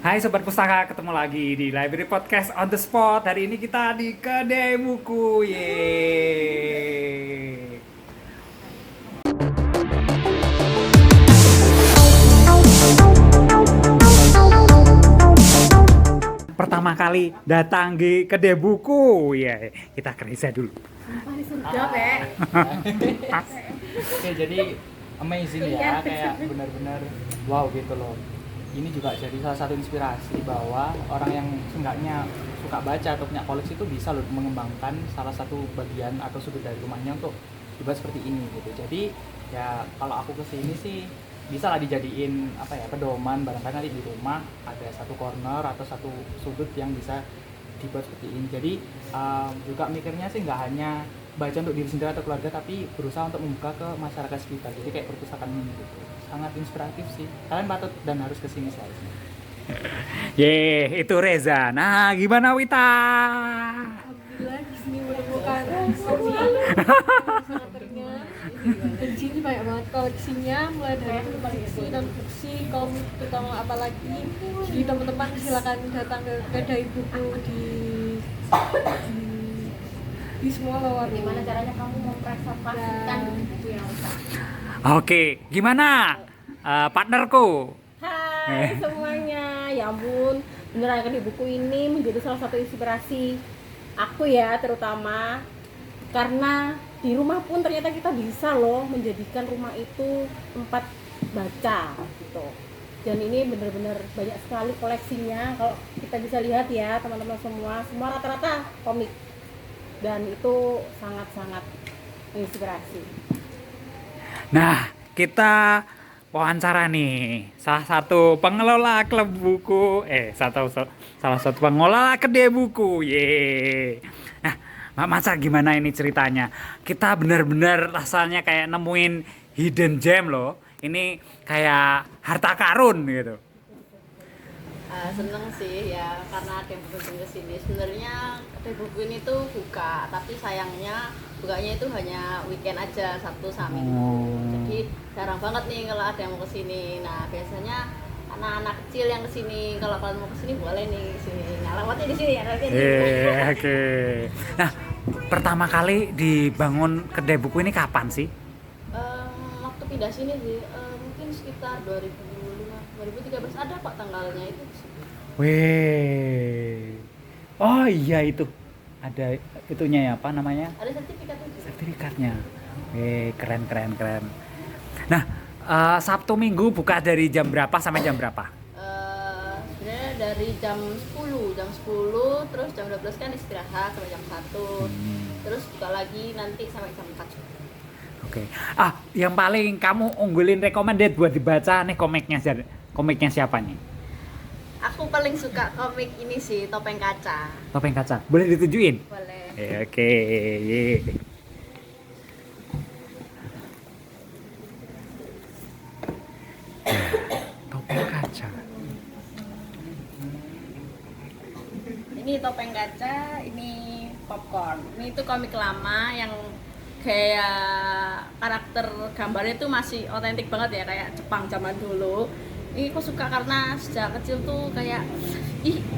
Hai Sobat Pustaka, ketemu lagi di Library Podcast on the Spot. Hari ini kita di Kedai Buku. Yeay. Pertama kali datang di Kedai Buku. Ya, kita ke Reza dulu. Paling surga, Pak. Oke, jadi amazing ya, kayak benar-benar wow gitu loh. Ini juga jadi salah satu inspirasi bahwa orang yang seenggaknya suka baca atau punya koleksi itu bisa loh mengembangkan salah satu bagian atau sudut dari rumahnya untuk dibuat seperti ini gitu. Jadi ya kalau aku kesini sih bisa lah dijadiin apa ya, pedoman barangkali nanti di rumah ada satu corner atau satu sudut yang bisa dibuat seperti ini. Jadi juga mikirnya sih nggak hanya baca untuk diri sendiri atau keluarga, tapi berusaha untuk membuka ke masyarakat sekitar. Jadi kayak perpustakaan ini gitu. Sangat inspiratif sih. Kalian patut dan harus kesini seharusnya. Yeay, itu Reza. Nah, gimana Wita? Alhamdulillah di sini menemukan koleksinya. Dan di sini banyak banget koleksinya, mulai dari fiksi, non fiksi, komik, terutama apalagi. Jadi teman-teman silakan datang ke Kedai Buku di semua lowar. Gimana caranya kamu mempreservasikan buku yang rusak? Oke, gimana partnerku? Hai semuanya, ya ampun, beneran Kedai Buku ini menjadi salah satu inspirasi aku ya, terutama karena di rumah pun ternyata kita bisa loh menjadikan rumah itu tempat baca gitu. Dan ini benar-benar banyak sekali koleksinya. Kalau kita bisa lihat ya teman-teman semua rata-rata komik, dan itu sangat-sangat menginspirasi. Nah, kita wawancara nih salah satu pengelola klub buku, salah satu pengelola kedai buku. Nah, Mbak Maca, gimana ini ceritanya? Kita benar-benar rasanya kayak nemuin hidden gem loh. Ini kayak harta karun gitu. Seneng sih ya, karena ada yang berkunjung ke sini. Sebenarnya Kedai Buku ini tuh buka, tapi sayangnya bukanya itu hanya weekend aja, Sabtu sama Minggu. Jadi jarang banget nih kalau ada yang mau ke sini. Nah, biasanya anak-anak kecil yang ke sini. Kalau kalian mau ke sini boleh nih ke sini. Nah, alamatnya di sini ya, nanti di sini. Oke. Nah, pertama kali dibangun kedai buku ini kapan sih? Waktu pindah sini sih, mungkin sekitar 2013 ada kok tanggalnya itu. Weh. Oh iya, itu. Ada itunya ya, apa namanya? Ada sertifikat itu. Sertifikatnya. Keren. Nah, Sabtu Minggu buka dari jam berapa sampai jam berapa? Sebenarnya dari jam 10, terus jam 12 kan istirahat sampai jam 1. Terus buka lagi nanti sampai jam 4. Oke. Yang paling kamu unggulin recommended buat dibaca nih komiknya siapa nih? Aku paling suka komik ini sih, Topeng Kaca. Topeng Kaca. Boleh ditujuin? Boleh. Oke. Topeng Kaca. Ini Topeng Kaca, ini Popcorn. Ini tuh komik lama yang kayak karakter gambarnya tuh masih otentik banget ya, kayak Jepang zaman dulu. Ini aku suka karena sejak kecil tuh kayak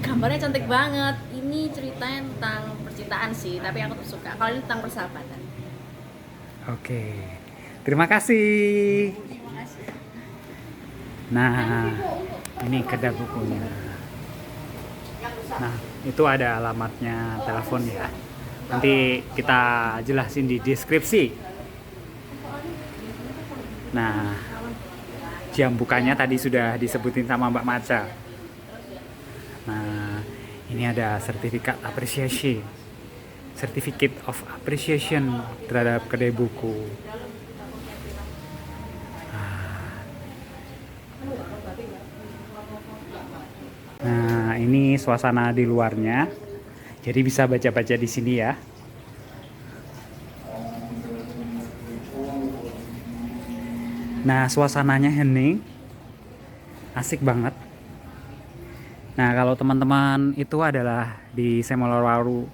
gambarnya cantik banget. Ini ceritanya tentang percintaan sih, tapi aku tuh suka. Kalau ini tentang persahabatan. Oke. Terima kasih. Nah, ini kedai bukunya. Nah, itu ada alamatnya, telepon ya. Nanti kita jelasin di deskripsi. Nah, jam bukanya tadi sudah disebutin sama Mbak Maca. Nah, ini ada sertifikat apresiasi, certificate of appreciation terhadap kedai buku. Nah, ini suasana di luarnya. Jadi bisa baca-baca di sini ya. Nah, suasananya hening. Asik banget. Nah, kalau teman-teman itu adalah di Semolowaru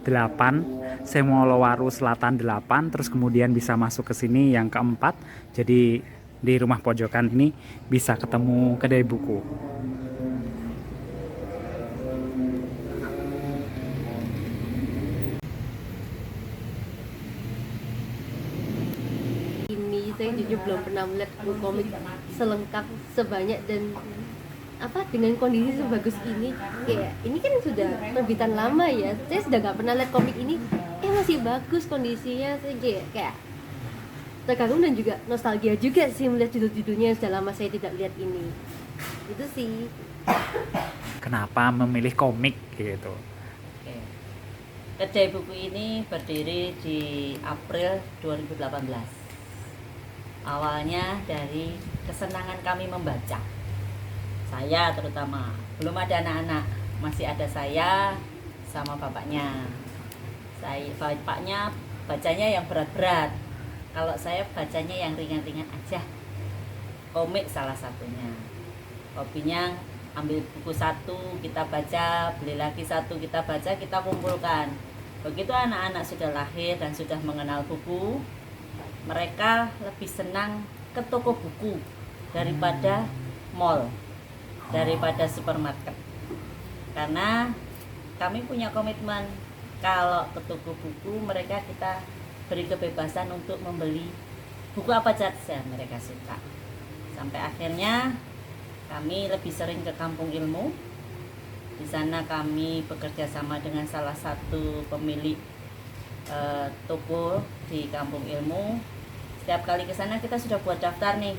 8, Semolowaru Selatan 8, terus kemudian bisa masuk ke sini yang keempat. Jadi di rumah pojokan ini bisa ketemu kedai buku. saya jujur belum pernah melihat buku komik selengkap, sebanyak dan dengan kondisi sebagus ini. Kayak ini kan sudah terbitan lama ya, saya sudah nggak pernah lihat komik ini, masih bagus kondisinya. Saya kayak terkagum dan juga nostalgia juga sih melihat judul-judulnya yang sudah lama saya tidak lihat ini. Itu sih. Kenapa memilih komik gitu? Oke. Kedai buku ini berdiri di April 2018. Awalnya dari kesenangan kami membaca. Saya terutama, belum ada anak-anak, masih ada saya sama bapaknya. Bapaknya bacanya yang berat-berat. Kalau saya bacanya yang ringan-ringan aja. Komik salah satunya. Hobinya ambil buku satu, kita baca, beli lagi satu, kita baca, kita kumpulkan. Begitu anak-anak sudah lahir dan sudah mengenal buku, mereka lebih senang ke toko buku daripada mall, daripada supermarket. Karena kami punya komitmen, kalau ke toko buku mereka kita beri kebebasan untuk membeli buku apa saja mereka suka. Sampai akhirnya kami lebih sering ke Kampung Ilmu. Di sana kami bekerja sama dengan salah satu pemilik toko di Kampung Ilmu. Setiap kali ke sana kita sudah buat daftar nih.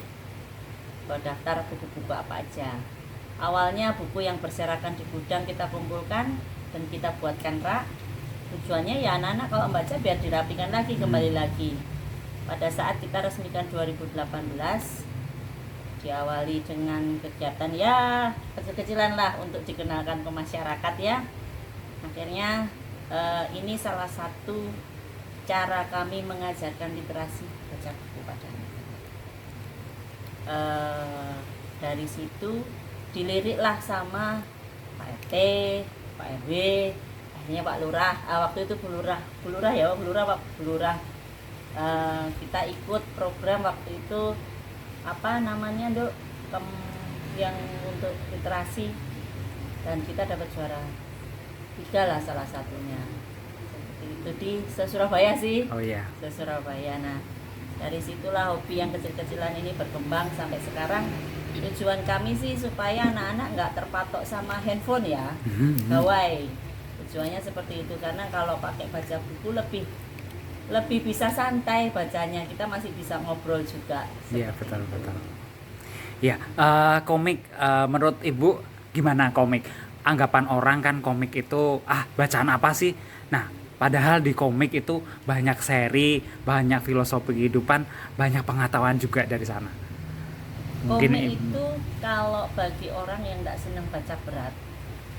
Buat daftar buku-buku apa aja. Awalnya buku yang berserakan di gudang kita kumpulkan dan kita buatkan rak. Tujuannya ya anak-anak kalau membaca biar dirapikan lagi, kembali lagi. Pada saat kita resmikan 2018, diawali dengan kegiatan ya kecil-kecilan lah untuk dikenalkan ke masyarakat ya. Akhirnya ini salah satu cara kami mengajarkan literasi baca buku pada anak-anak. Dari situ diliriklah sama Pak RT, Pak RW, akhirnya Pak Lurah. Waktu itu Bu Lurah ya, Bu Lurah. Kita ikut program waktu itu apa namanya Dok, yang untuk literasi, dan kita dapat juara 3 lah salah satunya. Seperti itu di Surabaya sih. Oh iya. Surabaya. Nah, dari situlah hobi yang kecil-kecilan ini berkembang sampai sekarang. Tujuan kami sih supaya anak-anak nggak terpatok sama handphone ya, gawai. Tujuannya seperti itu, karena kalau pakai baca buku lebih bisa santai bacanya, kita masih bisa ngobrol juga. Iya, betul. Ya, komik menurut Ibu gimana komik? Anggapan orang kan komik itu bacaan apa sih? Nah, padahal di komik itu banyak seri, banyak filosofi kehidupan, banyak pengetahuan juga dari sana. Mungkin komik itu kalau bagi orang yang nggak senang baca berat,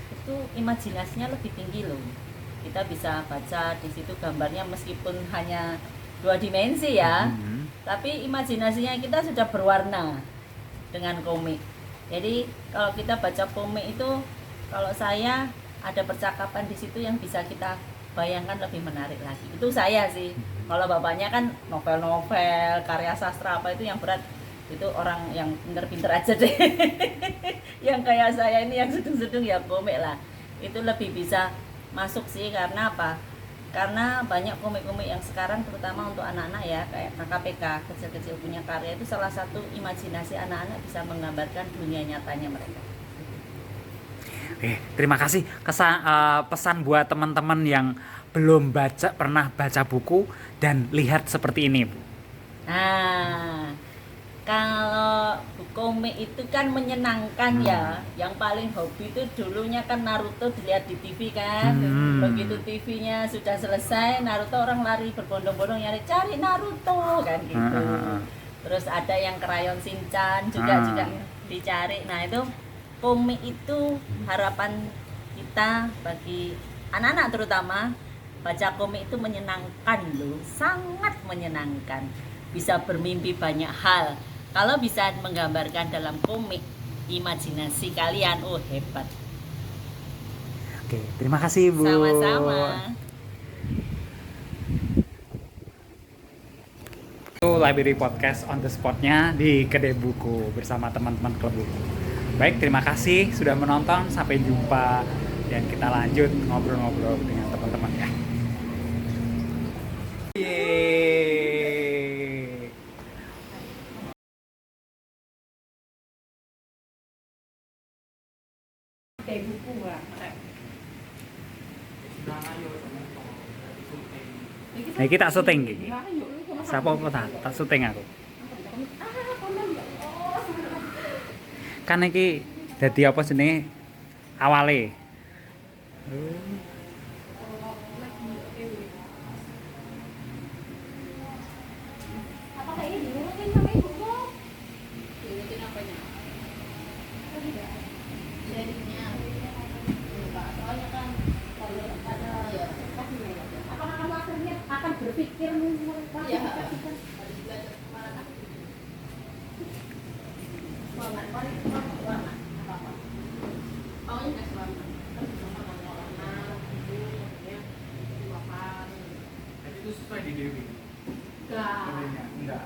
itu imajinasinya lebih tinggi loh. Kita bisa baca di situ gambarnya meskipun hanya 2 dimensi ya, tapi imajinasinya kita sudah berwarna dengan komik. Jadi kalau kita baca komik itu, kalau saya ada percakapan di situ yang bisa kita bayangkan lebih menarik lagi. Itu saya sih. Kalau bapaknya kan novel-novel, karya sastra apa itu yang berat, itu orang yang pinter-pinter aja deh. Yang kayak saya ini yang sedung-sedung ya komik lah. Itu lebih bisa masuk sih, karena apa? Karena banyak komik-komik yang sekarang terutama untuk anak-anak ya, kayak KKPK, kecil-kecil punya karya, itu salah satu imajinasi anak-anak bisa menggambarkan dunia nyatanya mereka. Terima kasih. Pesan buat teman-teman yang belum pernah baca buku dan lihat seperti ini, Bu. Nah, kalau komik itu kan menyenangkan ya. Yang paling hobi itu dulunya kan Naruto dilihat di TV kan. Begitu TV-nya sudah selesai, Naruto orang lari berbondong-bondong nyari cari Naruto kan gitu. Terus ada yang krayon Shinchan juga dicari. Nah, itu komik itu harapan kita bagi anak-anak terutama, baca komik itu menyenangkan loh, sangat menyenangkan. Bisa bermimpi banyak hal. Kalau bisa menggambarkan dalam komik, imajinasi kalian hebat. Oke, terima kasih Bu. Sama-sama. Itu Library Podcast on the spot-nya di Kedai Buku bersama teman-teman klub buku. Baik, terima kasih sudah menonton. Sampai jumpa dan kita lanjut ngobrol-ngobrol dengan teman-teman ya. Yeay. kayak buku lah. Nah, iki tak syuting iki. Sapa apa tak syuting aku. Kan iki dadi apa jenenge awale. Apakah ini diurutin sama ibu kok? Diurutin apanya? Jadinya soalnya kan kalau ada apakah kamu akhirnya akan berpikir mengklasifikasikan warna warna apa oh ini warna Jadi itu sesuai di Dewi. enggak Enggak.